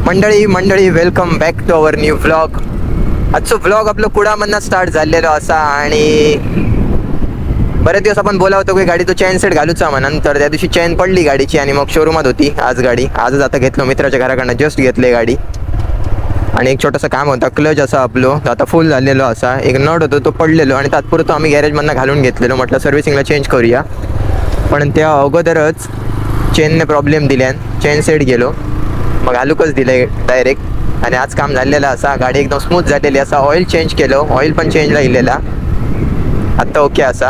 मंडळी मंडळी welcome back to our new vlog. आजचो व्लॉग आपलं कुडामधनं स्टार्ट झालेलो असा आणि बरेच दिवस आपण बोला होतो की गाडीचं चेन सेट घालूचा म्हणून. तर त्या दिवशी चेन पडली गाडीची आणि मग शोरूमात होती आज गाडी. आजच आता घेतलो मित्राच्या घराकडनं, जस्ट घेतली गाडी. आणि एक छोटंसं काम होता, क्लच असा आपलो आता फुल झालेलो असा. एक नट होतो तो पडलेलो आणि तात्पुरतो आम्ही गॅरेजमधनं घालून घेतलेलो. म्हटलं सर्व्हिसिंगला चेंज करूया, पण त्या अगोदरच चेनने प्रॉब्लेम दिल्यान चेन सेट गेलो. मग घालूकच दिले डायरेक्ट. आणि आज काम झालेलं असा, गाडी एकदम स्मूथ झालेली असा. ऑइल चेंज केलं, ऑइल पण चेंजला इलेला आत्ता ओके असा.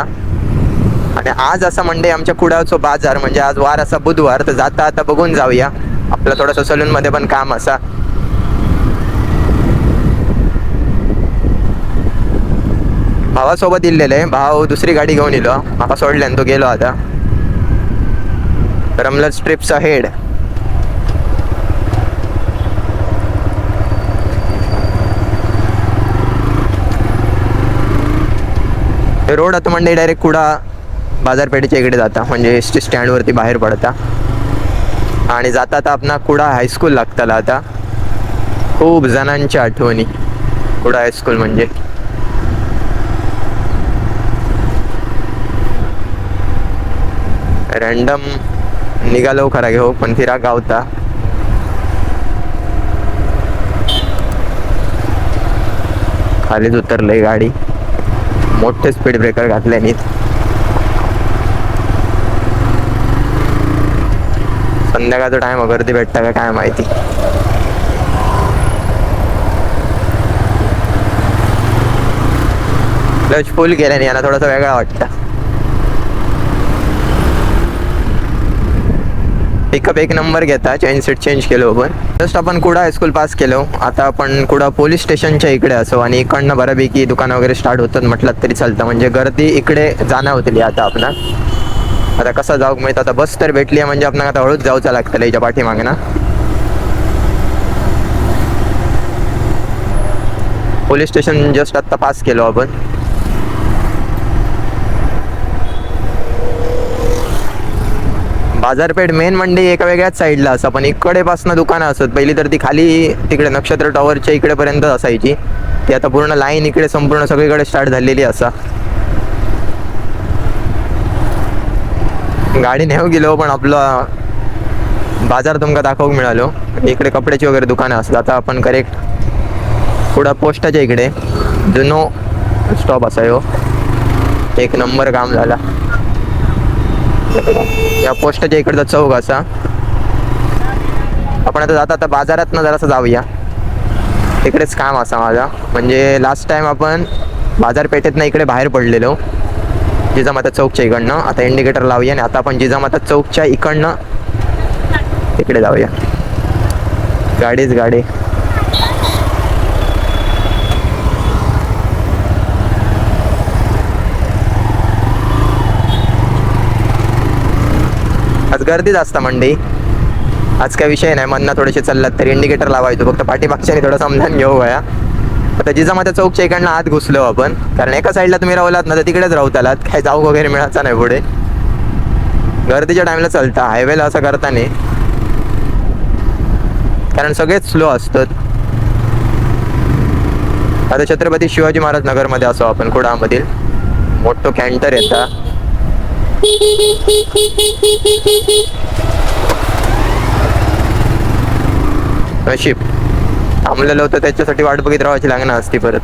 आणि आज असा मंडे आमच्या कुडाळचो बाजार, म्हणजे आज वार असा बुधवार. तर जाता आता बघून जाऊया, आपलं थोडंसं सलूनमध्ये पण काम असा. भावासोबत इलेलं आहे, भाव दुसरी गाडी घेऊन इलो, माका सोडल्यान तो गेलो आता. रमलर्स ट्रिप्स हेड. हे रोड आता म्हणजे डायरेक्ट कुडा बाजारपेठेच्या इकडे जाता, म्हणजे एस टी स्टँडवरती बाहेर पडता. आणि जाता आता आपणा कुडा हायस्कूल लागताला. आता खूप जणांच्या आठवणी कुडा हायस्कूल म्हणजे. रँडम निघालो खरा घेऊ, पण फिरा गावता. खालीच उतरलंय गाडी, मोठे स्पीड ब्रेकर घातल्याने. संध्याकाळचा टाइम गर्दी भेटता का काय माहिती. क्लच फुल केल्याने यांना थोडासा वेगळा वाटतं. पिकअप एक नंबर घेता. चेन सीट चेंज केलो आपण. जस्ट आपण कुडा हायस्कूल पास केलो. आता आपण कुडा पोलीस स्टेशनच्या इकडे असो आणि इकडनं बऱ्यापैकी दुकानं वगैरे स्टार्ट होतात म्हटलं तरी चालतं, म्हणजे गर्दी इकडे जाणं होतली आता आपला. आता कसं जाऊ माहिती, आता बस तर भेटली आहे म्हणजे आपण आता हळूच जाऊचं लागतं याच्या पाठीमागे ना. पोलीस स्टेशन जस्ट आत्ता पास केलो आपण. बाजारपेठ मेन मंडी एका वेगळ्याच साईडला असं, पण इकडेपासनं दुकानं असत. पहिली तर ती खाली तिकडे नक्षत्र टॉवरच्या इकडेपर्यंत असायची, ती आता पूर्ण लाईन इकडे संपूर्ण सगळीकडे स्टार्ट झालेली असा. गाडी नेऊ गेलो पण आपला बाजार तुमका दाखवूक मिळालो. इकडे कपड्याची वगैरे दुकानं असतात. आता आपण करेक्ट पुढं पोस्टाच्या इकडे जुनो स्टॉप असा हो. एक नंबर काम झाला. या पोस्टाच्या इकडचा चौक असा. आपण आता जाता बाजारात ना जरासं जाऊया, तिकडेच काम असा माझा. म्हणजे लास्ट टाइम आपण बाजारपेठेतनं इकडे बाहेर पडलेलो जिजामाता चौकच्या इकडनं. आता इंडिकेटर लावूया आणि आता आपण जिजामाता चौकच्या इकडनं इकडे जाऊया. गाडीच गाडी. आज गर्दीच असता मंडी. आज काय विषय नाही, मधनं थोडेसे चाललात तरी इंडिकेटर लावायचो, फक्त पाठीमागच्याने थोडं समजावून घेऊ गया. आता जिजामाता चौकच्या इकडनं आत घुसलो आपण, कारण एका साईडला तुम्ही राहलात ना तर तिकडेच राहतालात, काय जाऊ वगैरे मिळायचं नाही पुढे. गर्दीच्या टाइमला चालता, हायवेला असं करता नाही, कारण सगळेच स्लो असतात. आता छत्रपती शिवाजी महाराज नगरमध्ये असो आपण, कुडामधील मोठं कॅन्टर येता. नशीब थांबलेलं होतं, त्याच्यासाठी वाट बघित राहायची लागणार असती परत.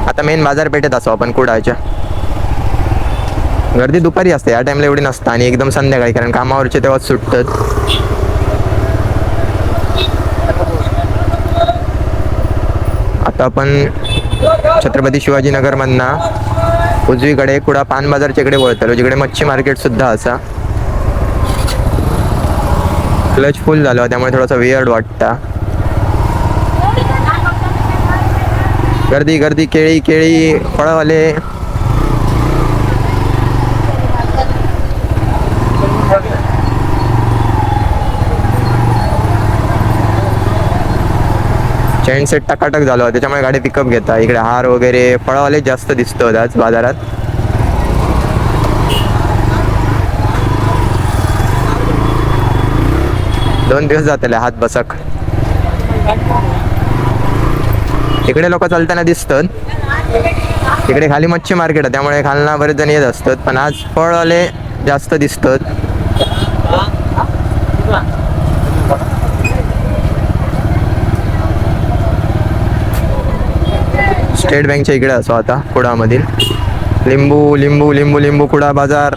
आता मेन बाजारपेठेत असो आपण कुडाच्या. गर्दी दुपारी असते, या टाइमला एवढी नसतं, आणि एकदम संध्याकाळी, कारण कामावरचे तेव्हाच सुटतात. आता आपण छत्रपती शिवाजीनगरमधनं उजवीकडे कुडा पान बाजारच्या इकडे वळतलो, जिकडे मच्छी मार्केट सुद्धा असा. क्लच फुल झालं त्यामुळे थोडासा वियर्ड वाटता. गर्दी गर्दी, केळी केळी, फळवाले. चेन सेट टकाटक झालो, त्याच्यामुळे गाडी पिकअप घेता. इकडे हार वगैरे फळवाले जास्त दिसतो आज बाजारात. 2 दिवस जातले हात बसक. इकडे लोक चालताना दिसतात. इकडे खाली मच्छी मार्केट आहे त्यामुळे खालना बरेच जण येत असतात, पण आज फळवाले जास्त दिसतात. स्टेट बँकच्या इकडे असो आता कुडामधील लिंबू लिंबू लिंबू लिंबू कुडा बाजार.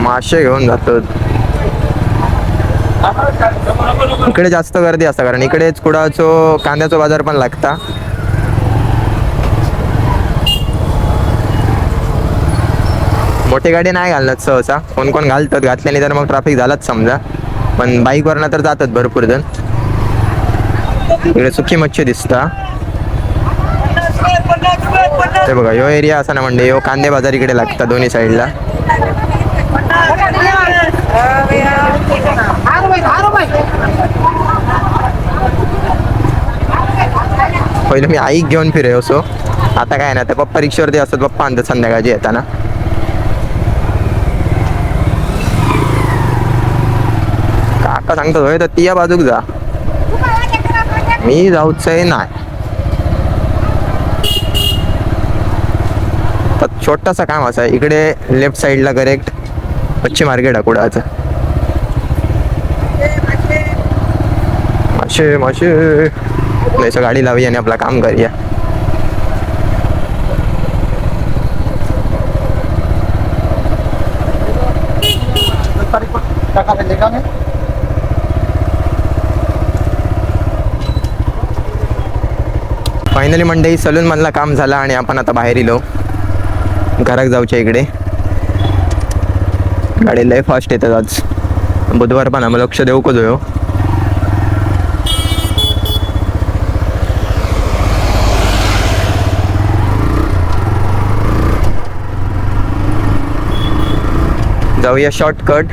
मासे घेऊन जातात. इकडे जास्त गर्दी असता कारण इकडेच कुडाचो कांद्याचो बाजार पण लागता. मोठी गाडी नाही घालणार सहसा, कोण कोण घालतात, घातल्याने तर मग ट्रॅफिक झालाच समजा, पण बाईकवरनं तर जातात भरपूर जण. इकडे सुकी मच्छी दिसता. ते बघा यो एरिया असा ना म्हणजे यो कांदे बाजार इकडे लागता दोन्ही साईडला. पहिले मी आईक घेऊन फिरे असो, आता काय ना ते पप्पा रिक्षावरती असतात, पप्पा आणतात संध्याकाळची येताना. काका सांगतात होय तर ती या बाजूक जा, मी जाऊच नाही. छोटासा काम असा इकडे लेफ्ट साईडला करेक्ट मच्छी मार्केट आहे कुडाचं. मासे मासे नाही, गाडी लावूया आणि आपला काम करूया. फायनली मंडई सलून मधला काम झाला आणि आपण आता बाहेर इलो घरात जाऊच्या. इकडे गाडी लय फास्ट येतात आज, बुधवार पण आम्हाला लक्ष देऊ कधो हो. जाऊया शॉर्टकट.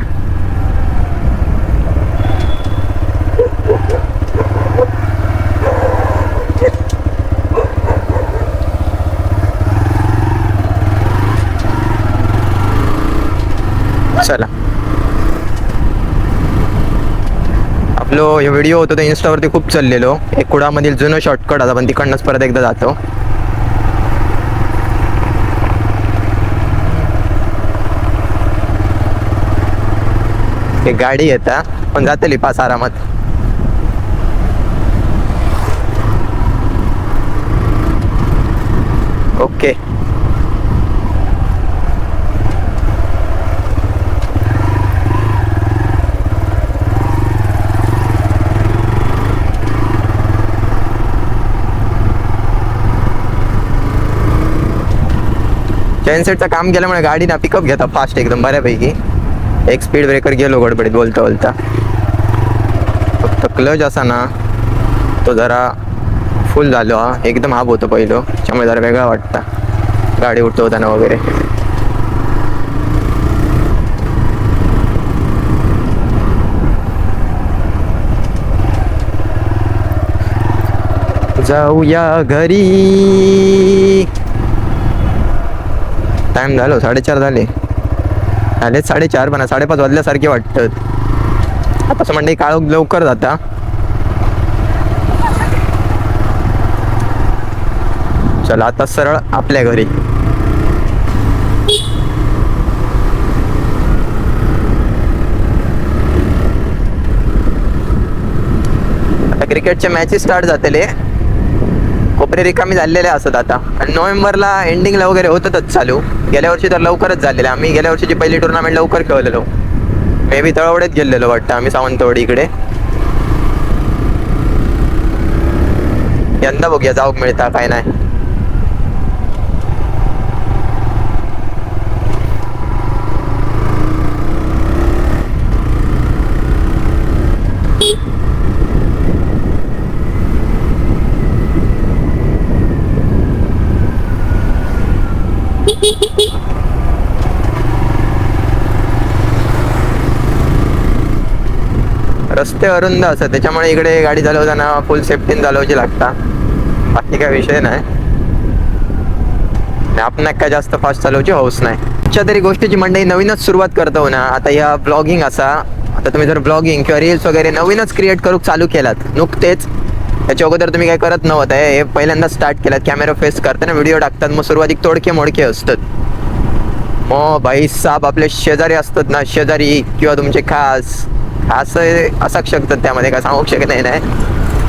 चला आपलो हे व्हिडिओ होतो ते इन्स्टावरती खूप चाललेलो. एक कुडामधील जुनं शॉर्टकट आता, पण तिकडनंच परत एकदा जातो. एक गाडी येता पण जातली पास आरामात. ओके चेन सेटचं काम केल्यामुळे गाडी ना पिकअप घेता फास्ट एकदम बऱ्यापैकी. एक स्पीड ब्रेकर गेलो गडबडीत बोलता बोलता. फक्त क्लच असा ना तो जरा फुल झालो हा एकदम हाब होतो पहिलं, त्यामुळे जरा वेगळा वाटता गाडी उठवताना वगैरे. जाऊया घरी. टाइम झालो 4:30 झाले. 4:30 पण 5:30 वाजल्यासारखे वाटतात. तसं म्हणजे काळ लवकर जाता. चला आता सरळ आपल्या घरी. आता क्रिकेटच्या मॅचेस स्टार्ट झालेले, कोपरे रिकामी झालेले असत आता. आणि नोव्हेंबरला एंडिंगला वगैरे होतच चालू. गेल्या वर्षी तर लवकरच झालेले. आम्ही गेल्या वर्षीची पहिली टुर्नामेंट लवकर खेळलेलो. मे बी तळवडेच गेलेलो वाटतं आम्ही सावंतवाडी इकडे. यंदा बघूया जाऊक मिळता काय नाही. रस्ते अरुंद असतात त्याच्यामुळे इकडे गाडी चालवताना फुल सेफ्टीने चालवायची लागता. बाकी काय विषय नाही. आपण काय जास्त फास्ट चालवची हौस नाही. कुठच्या तरी गोष्टीची मंडळी नवीनच सुरुवात करतो ना. आता या ब्लॉगिंग असा, आता तुम्ही जर ब्लॉगिंग किंवा रील्स वगैरे नवीनच क्रिएट करू चालू केलात नुकतेच, त्याच्या अगोदर तुम्ही काय करत नव्हतं, हे पहिल्यांदा स्टार्ट केलात, कॅमेरा फेस करताना व्हिडिओ टाकतात, मग सुरुवातीक तोडके मोडके असतात. मग भाई साहेब आपले शेजारी असतात ना, शेजारी किंवा तुमचे खास असू शकतात, त्यामध्ये काय सांगू शकत नाही.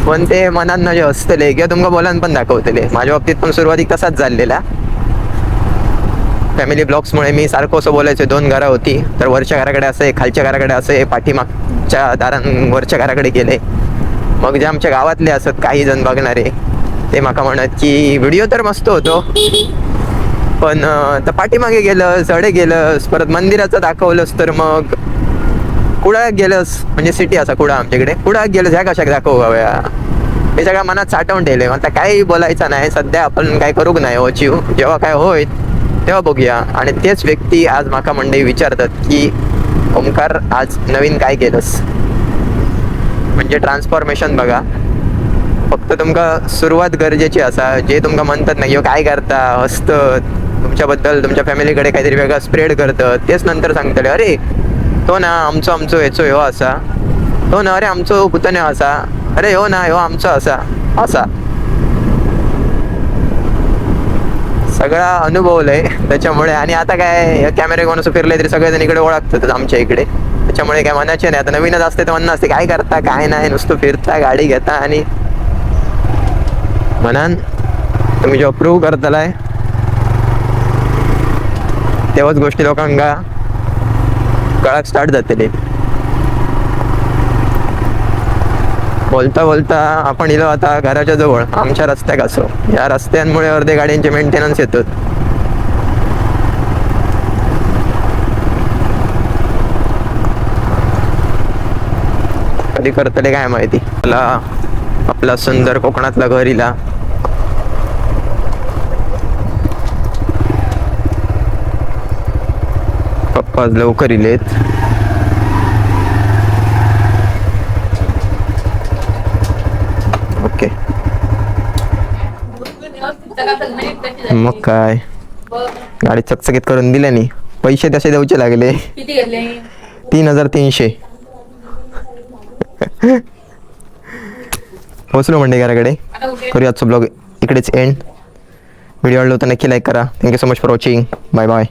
पण ते मनात जे असतले किंवा तुमका बोलान पण दाखवतले. माझ्या बाबतीत पण सुरुवातीक तसाच झालेला. फॅमिली ब्लॉग्समुळे मी सारखं असं बोलायचं, 2 घरं होती, तर वरच्या घराकडे असे, खालच्या घराकडे असे, पाठीमागच्या दारांवरच्या घराकडे गेले. मग जे आमच्या गावातले असत काही जण बघणारे, ते माका म्हणत की व्हिडिओ तर मस्त होतो, पण तर पाठीमागे गेलंस, अडे गेलंस, परत मंदिराचं दाखवलंस, तर मग कुडाळ्यात गेलंस, म्हणजे सिटी असा कुडा आमच्याकडे, कुडाळ्यात गेलंस ह्या कशाक दाखवाव्या, हे सगळ्या मनात साठवून ठेवले. आता काही बोलायचं नाही सध्या, आपण काय करूक नाही अचीव, जेव्हा काय होईल तेव्हा बघूया. आणि तेच व्यक्ती आज माका मंडळी विचारतात की ओमकार आज नवीन काय केलंस. म्हणजे ट्रान्सफॉर्मेशन बघा, फक्त तुमका सुरुवात गरजेची असा. जे तुमका म्हणतात ना किंवा काय करता, हसतं तुमच्याबद्दल, तुमच्या फॅमिलीकडे काहीतरी वेगळं स्प्रेड करतं, तेच नंतर सांगतले अरे तो ना आमचो याचो ह्यो असा, तो ना अरे आमचो पुतणे असा, अरे हो ना ह्यो आमचो असा असा. सगळा अनुभवलंय त्याच्यामुळे. आणि आता काय कॅमेरे कोण असं फिरले तरी सगळेजण इकडे ओळखतात आमच्या इकडे, त्याच्यामुळे काय म्हणायचे नाही. आता नवीनच असते तर म्हणणं असते काय करता काय नाही, नुसतं फिरता गाडी घेता आणि म्हणान तुम्ही जेव्हा प्रूव्ह करतालाय तेव्हाच गोष्टी लोकांना कळाक स्टार्ट जातले. बोलता बोलता आपण इलो आता घराच्या जवळ आमच्या रस्त्याक असो, या रस्त्यांमुळे अर्धे गाड्यांचे मेंटेनन्स येतात. कधी करतले काय माहिती. मला आपला सुंदर कोकणातला घर इला. पप्पा लवकर इलेत. ओके, मग काय गाडी चकचकीत करून दिल्यानी पैसे तसे द्यायचे लागले. 3,300 पोचलो म्हणजे घराकडे. करूया आजचा ब्लॉग इकडेच एंड. व्हिडिओ आवडला तर नक्की लाईक करा. Thank you so much for watching. Bye bye.